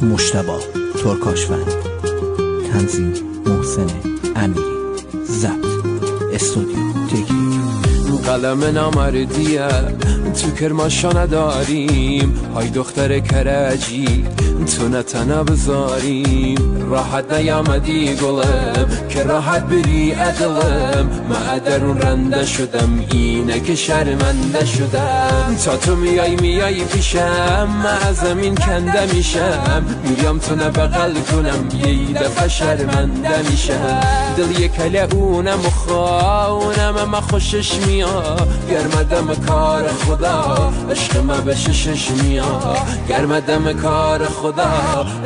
مجتبی ترکاشفند، تنظیم محسن امیری، ضبط استودیو تکنیک. قلم نامردیه تو کرماشا نداریم، های دختر کرجی تو نتنه بذاریم. راحت نیامدی گلم که راحت بری ادلم، من درون رنده شدم اینه که شرمنده شدم. تا تو میای پیشم من از زمین کنده میشم، میام تو نبغل کنم یه دفعه شرمنده میشم. دل یکله اونم و خواهونم اما خوشش میاد، گرمدم کار خدا عشق ما به چشش میاد، گرمدم کار خدا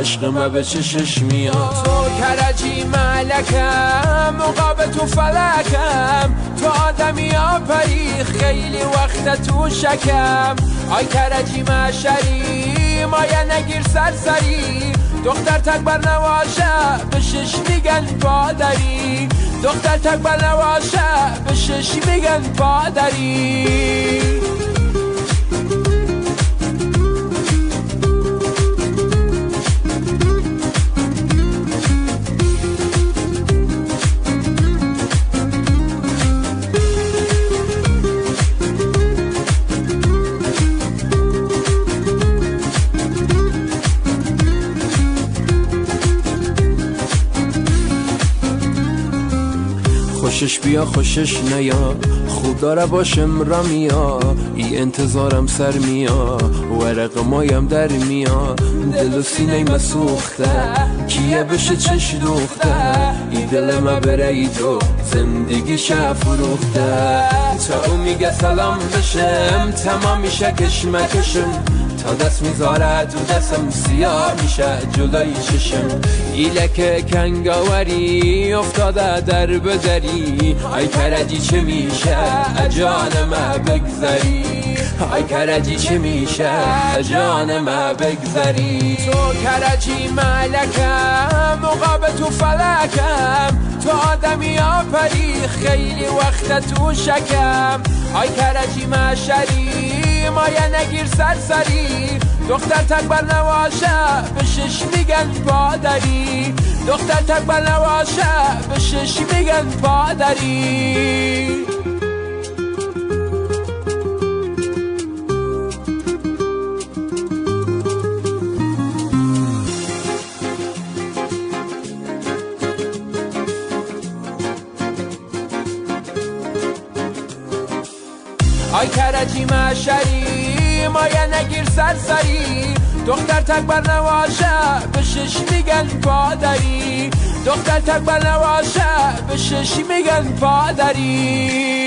عشق ما به چشش میاد. تو کرجی ملکم مقابل تو فلکم، تو آدمی ها پری خیلی وقت تو شکم. آی کرجی مشری مایه نگیر سرسری، دختر تکبر نواشه به شش میگن پادری، دختر تکبر نواشه به شش میگن پادری. خوشش بیا خوشش نیا، خوب داره باشم رمیا، ای انتظارم سر میا، ورق مایم در میا. دل و سینه مسوخته کیه بشه چش دوخته، ای دل ما بره ای تو زندگی شه فروخته. تا او میگه سلام بشم تمام میشه کشمکشم، تا دست میذاره تو دستم سیاه میشه جلوی چشم. ایلک کنگاوری افتاده در بدری، ای کرجی چه میشه جان ما بگذری، ای کرجی چه میشه جان ما بگذری. تو کرجی ملکم مقابل تو فلکم، تو آدمی ها پری خیلی وقت تو شکم. ای کرجی مشری مایه نگیر سرسری، دختر تکبر نواشه به شش میگن پادری، دختر تکبر نواشه به شش میگن پادری. آی کرجی مشری مایه نگیر سرسری، دختر تکبر نواشه به شش میگن پادری، دختر تکبر نواشه به شش میگن پادری.